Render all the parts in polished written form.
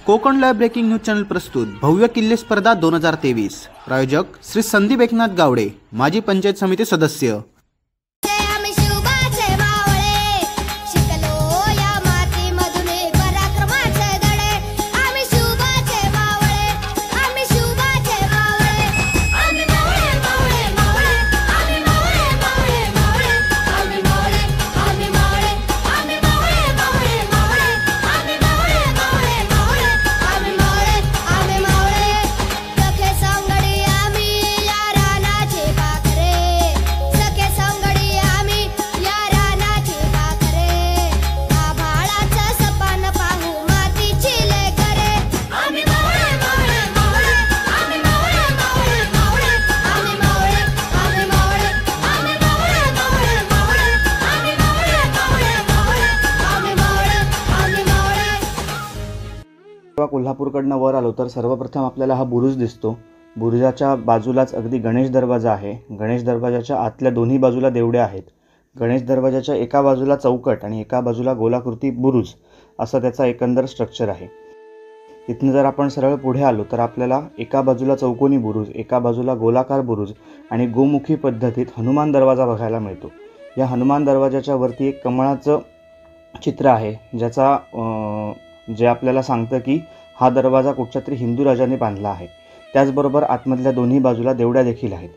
Konkan live breaking news channel प्रस्तुत भव्य किल्ले स्पर्धा 2023। प्रायोजक श्री संदीप एकनाथ गावडे, माजी पंचायत समिती सदस्य। कोल्हापूरकडनं वर आलो तर सर्वप्रथम आपल्याला हा बुरुज दिसतो। बुरुजाच्या बाजूलाच अगदी गणेश दरवाजा आहे। गणेश दरवाजाच्या आतल्या दोन्ही बाजूला देवड्या आहेत। गणेश दरवाजाच्या एका बाजूला चौकट आणि एका बाजूला गोलाकृती बुरुज असा त्याचा एकंदर स्ट्रक्चर आहे। इथनं जर आपण सरळ पुढे आलो तर आपल्याला एका बाजूला चौकोनी बुरुज, एका बाजूला गोलाकार बुरुज आणि गोमुखी पद्धतीत हनुमान दरवाजा बघायला मिळतो। या हनुमान दरवाजाच्या वरती एक कमळाचं चित्र आहे, जे आपल्याला सांगतं की हा दरवाजा कुठच्या तरी हिंदू राजाने बांधला आहे। त्याचबरोबर आतमधल्या दोन्ही बाजूला देवड्या देखील आहेत।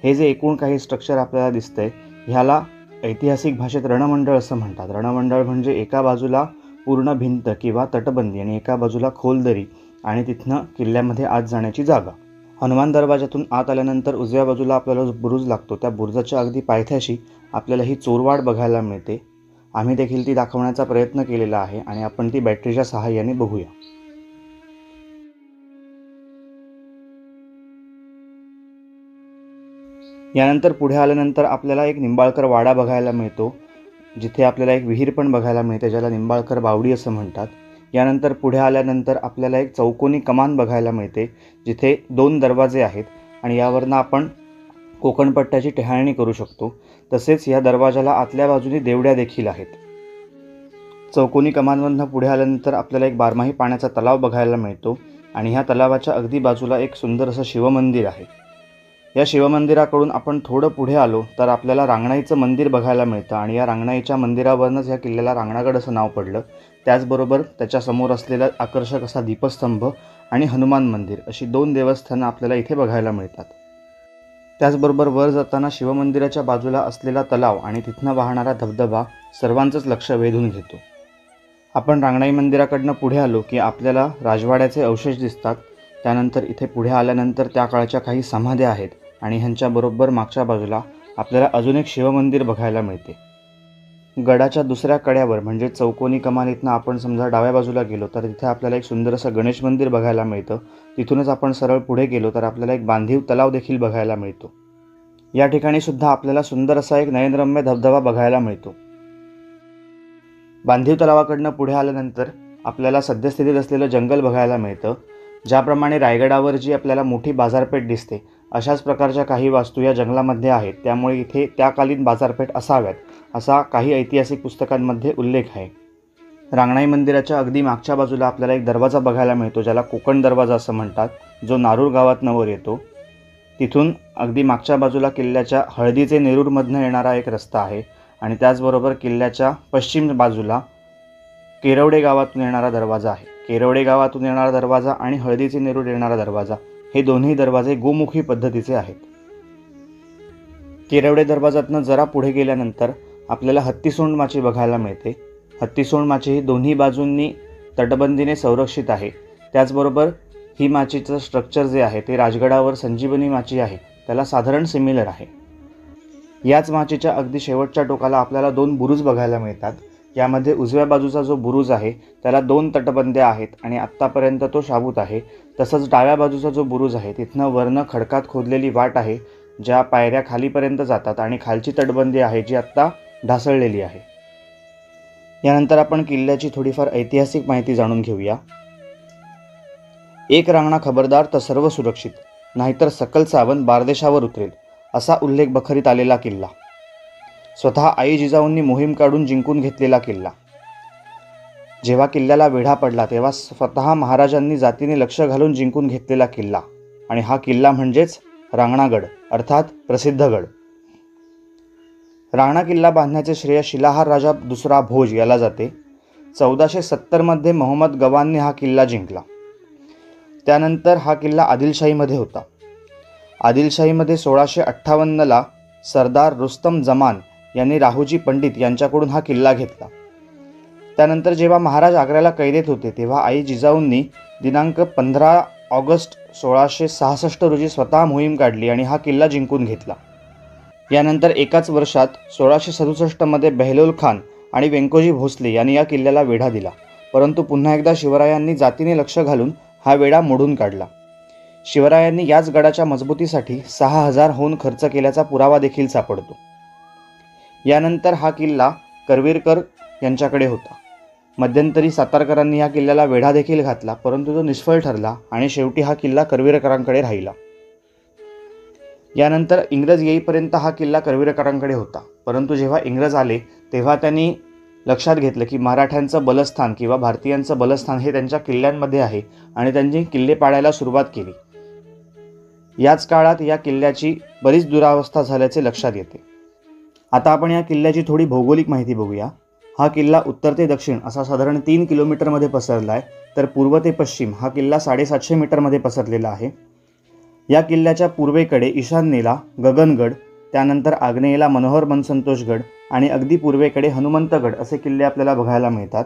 हे जे एकूण काही स्ट्रक्चर आपल्याला दिसतंय ह्याला ऐतिहासिक भाषेत रणमंडळ असं म्हणतात। रणमंडळ म्हणजे एका बाजूला पूर्ण भिंत किंवा तटबंदी आणि एका बाजूला खोल दरी आणि तिथनं किल्ल्यामध्ये आत जाण्याची जागा। हनुमान दरवाजातून आत आल्यानंतर उजव्या बाजूला आपल्याला बुरुज लागतो। त्या बुरुजाच्या अगदी पायथ्याशी आपल्याला ही चोरवाड बघायला मिळते। आम्ही देखील ती दाखवण्याचा प्रयत्न केलेला आहे आणि आपण ती बॅटरीच्या सहाय्याने बघूया। यानंतर पुढे आल्यानंतर आपल्याला एक निंबाळकर वाडा बघायला मिळतो, जिथे आपल्याला एक विहीर पण बघायला मिळते, ज्याला निंबाळकर बावडी असं म्हणतात। यानंतर पुढे आल्यानंतर आपल्याला एक चौकोनी कमान बघायला मिळते, जिथे 2 दरवाजे आहेत आणि यावरनं आपण कोकणपट्ट्याची टेहाळणी करू शकतो। तसेच या दरवाजाला आतल्या बाजूने देवड्या देखील आहेत। चौकोनी कमानमधनं पुढे आल्यानंतर आपल्याला एक बारमाही पाण्याचा तलाव बघायला मिळतो आणि ह्या तलावाच्या अगदी बाजूला एक सुंदर असं शिवमंदिर आहे। या शिवमंदिराकडून आपण थोडं पुढे आलो तर आपल्याला रांगणाईचं मंदिर बघायला मिळतं आणि या रांगणाईच्या मंदिरावरनंच या किल्ल्याला रांगणागड असं नाव पडलं। त्याचबरोबर त्याच्यासमोर असलेला आकर्षक असा दीपस्तंभ आणि हनुमान मंदिर अशी 2 देवस्थानं आपल्याला इथे बघायला मिळतात। त्याचबरोबर वर जाताना शिवमंदिराच्या बाजूला असलेला तलाव आणि तिथनं वाहणारा धबधबा सर्वांचंच लक्ष वेधून घेतो। आपण रांगणाई मंदिराकडनं पुढे आलो की आपल्याला राजवाड्याचे अवशेष दिसतात। त्यानंतर इथे पुढे आल्यानंतर त्या काळच्या काही समाध्या आहेत आणि ह्यांच्याबरोबर मागच्या बाजूला आपल्याला अजून एक शिवमंदिर बघायला मिळते। गडाच्या दुसऱ्या कड्यावर म्हणजे चौकोनी कमानीतनं आपण समजा डाव्या बाजूला गेलो तर तिथे आपल्याला एक सुंदर असं गणेश मंदिर बघायला मिळतं। तिथूनच आपण सरळ पुढे गेलो तर आपल्याला एक बांधीव तलाव देखील बघायला मिळतो। या ठिकाणी सुद्धा आपल्याला सुंदर असा एक नयनरम्य धबधबा बघायला मिळतो। बांधीव तलावाकडनं पुढे आल्यानंतर आपल्याला सद्यस्थितीत असलेलं जंगल बघायला मिळतं। ज्याप्रमाणे रायगडावर जी आपल्याला मोठी बाजारपेठ दिसते अशाच प्रकारच्या काही वास्तू या जंगलामध्ये आहेत, त्यामुळे इथे त्याकालीन बाजारपेठ असाव्यात असा काही ऐतिहासिक पुस्तकांमध्ये उल्लेख आहे। रांगणाई मंदिराच्या अगदी मागच्या बाजूला आपल्याला एक दरवाजा बघायला मिळतो, ज्याला कोकण दरवाजा असं म्हणतात, जो नारूर गावातनं वर येतो। तिथून अगदी मागच्या बाजूला किल्ल्याच्या हळदीचे नेरूरमधनं येणारा एक रस्ता आहे आणि त्याचबरोबर किल्ल्याच्या पश्चिम बाजूला केरवडे गावातून येणारा दरवाजा आहे। केरवडे गावातून येणारा दरवाजा आणि हळदीचे नेरूर येणारा दरवाजा हे दोन्ही दरवाजे गोमुखी पद्धतीचे आहेत। केरवडे दरवाजातनं जरा पुढे गेल्यानंतर आपल्याला हत्तीसोंड माची बघायला मिळते। हत्तीसोंड माची ही दोन्ही बाजूंनी तटबंदीने संरक्षित आहे। त्याचबरोबर ही माचीचं स्ट्रक्चर जे आहे ते राजगडावर संजीवनी माची आहे त्याला साधारण सिमिलर आहे। याच माचीच्या अगदी शेवटच्या टोकाला आपल्याला 2 बुरुज बघायला मिळतात। यामध्ये उजव्या बाजूचा जो बुरुज आहे त्याला 2 तटबंद्या आहेत आणि आत्तापर्यंत तो शाबूत आहे। तसंच डाव्या बाजूचा जो बुरुज आहे तिथनं वरनं खडकात खोदलेली वाट आहे, ज्या पायऱ्या खालीपर्यंत जातात आणि खालची तटबंदी आहे जी आत्ता ढासळलेली आहे। यानंतर आपण किल्ल्याची थोडीफार ऐतिहासिक माहिती जाणून घेऊया। एक रांगणा खबरदार तर सर्व सुरक्षित, नाहीतर सकल सावंत बारदेशावर उतरेल असा उल्लेख बखरीत आलेला किल्ला। स्वतः आई जिजाऊंनी मोहीम काढून जिंकून घेतलेला किल्ला। जेव्हा किल्ल्याला वेढा पडला तेव्हा स्वतः महाराजांनी जातीने लक्ष घालून जिंकून घेतलेला किल्ला, आणि हा किल्ला म्हणजेच रांगणागड अर्थात प्रसिद्ध गड. रांगणा किल्ला बांधण्याचे श्रेय शिलाहार राजा दुसरा भोज याला जाते. 1470 मोहम्मद गवानने हा किल्ला जिंकला. त्यानंतर हा किल्ला आदिलशाहीमध्ये होता. आदिलशाहीमध्ये 1658 सरदार रुस्तम जमान यांनी राहुजी पंडित यांच्याकडून हा किल्ला घेतला. त्यानंतर जेव्हा महाराज आग्र्याला कैदेत होते तेव्हा आई जिजाऊंनी दिनांक 15 ऑगस्ट 1666 रोजी स्वतः मोहीम काढली आणि हा किल्ला जिंकून घेतला. यानंतर एकाच वर्षात 1667 बेहलोल खान आणि व्यंकोजी भोसले यांनी या किल्ल्याला वेढा दिला, परंतु पुन्हा एकदा शिवरायांनी जातीने लक्ष घालून हा वेढा मोडून काढला. शिवरायांनी याच गडाच्या मजबूतीसाठी 6000 खर्च केल्याचा पुरावा देखील सापडतो. यानंतर हा किल्ला करवीरकर यांच्याकडे होता. मध्यंतरी सातारकरांनी या किल्ल्याला वेढा देखील घातला, परंतु तो निष्फळ ठरला आणि शेवटी हा किल्ला करवीरकरांकडे राहिला. यानंतर इंग्रज येईपर्यंत हा किल्ला करवीरकरांकडे होता, परंतु जेव्हा इंग्रज आले तेव्हा त्यांनी लक्षात घेतलं की मराठ्यांचं बलस्थान किंवा भारतीयांचं बलस्थान हे त्यांच्या किल्ल्यांमध्ये आहे आणि त्यांनी किल्ले पाडायला सुरुवात केली. याच काळात या किल्ल्याची बरीच दुरावस्था झाल्याचे लक्षात येते. आता आपण या किल्ल्याची थोडी भौगोलिक माहिती बघूया. हा किल्ला उत्तर ते दक्षिण असा साधारण 3 किलोमीटरमध्ये पसरला आहे, तर पूर्व ते पश्चिम हा किल्ला 750 मीटरमध्ये पसरलेला आहे. या किल्ल्याच्या पूर्वेकडे ईशान्येला गगनगड, त्यानंतर आग्नेयेला मनोहर मनसंतोषगड आणि अगदी पूर्वेकडे हनुमंतगड असे किल्ले आपल्याला बघायला मिळतात.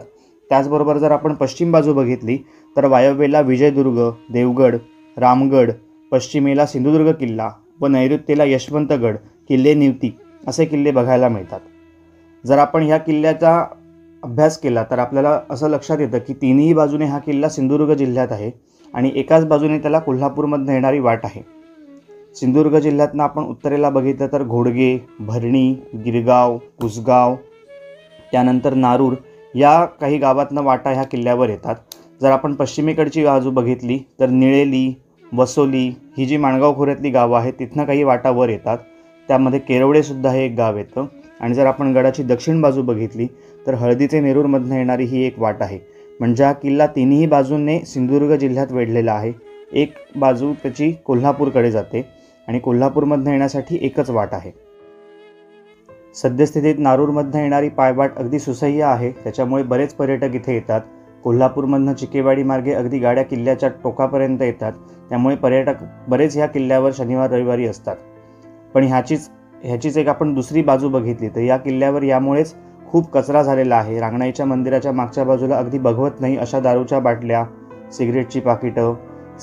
त्याचबरोबर जर आपण पश्चिम बाजू बघितली तर वायव्येला विजयदुर्ग, देवगड, रामगड, पश्चिमेला सिंधुदुर्ग किल्ला व नैऋत्येला यशवंतगड, किल्ले निवती असे किल्ले बघायला मिळतात. जर आपण ह्या किल्ल्याचा अभ्यास केला तर आपल्याला असं लक्षात येतं की तिन्ही बाजूने हा किल्ला सिंधुदुर्ग जिल्ह्यात आहे आणि एकाच बाजूने त्याला कोल्हापूरमधून येणारी वाट आहे. सिंधुदुर्ग जिल्ह्यातनं आपण उत्तरेला बघितलं तर घोडगे, भरणी, गिरगाव, कुसगाव, त्यानंतर नारूर या काही गावातनं वाटा ह्या किल्ल्यावर येतात. जर आपण पश्चिमेकडची बाजू बघितली तर निळेली, वसोली ही जी माणगाव खोऱ्यातली गावं आहेत तिथनं काही वाटा वर येतात. त्यामध्ये केरवडेसुद्धा हे एक गाव येतं. आणि जर आपण गडाची दक्षिण बाजू बघितली तर हळदीचे नेरूरमधनं येणारी ही एक वाट आहे. म्हणजे हा किल्ला तिन्ही बाजूंनी सिंधुदुर्ग जिल्ह्यात वेढलेला आहे. एक बाजू त्याची कोल्हापूरकडे जाते आणि कोल्हापूरमधनं येण्यासाठी एकच वाट आहे. सद्यस्थितीत नारूरमधनं येणारी पायवाट अगदी सुसह्य आहे, त्याच्यामुळे बरेच पर्यटक इथे येतात. कोल्हापूरमधनं चिकेवाडी मार्गे अगदी गाड्या किल्ल्याच्या टोकापर्यंत येतात, त्यामुळे पर्यटक बरेच ह्या किल्ल्यावर शनिवार रविवारी असतात. पण ह्याचीच एक आपण दुसरी बाजू बघितली तर या किल्ल्यावर यामुळेच खूप कचरा झालेला आहे. रांगणाईच्या मंदिराच्या मागच्या बाजूला अगदी बघवत नाही अशा दारूच्या बाटल्या, सिगरेटची पाकिटं,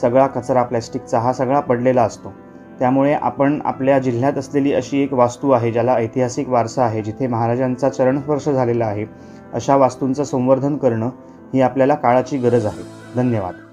सगळा कचरा प्लॅस्टिकचा हा सगळा पडलेला असतो. त्यामुळे आपण आपल्या जिल्ह्यात असलेली अशी एक वास्तू आहे ज्याला ऐतिहासिक वारसा आहे, जिथे महाराजांचा चरणस्पर्श झालेला आहे, अशा वास्तूंचं संवर्धन करणं ही आपल्याला काळाची गरज आहे. धन्यवाद.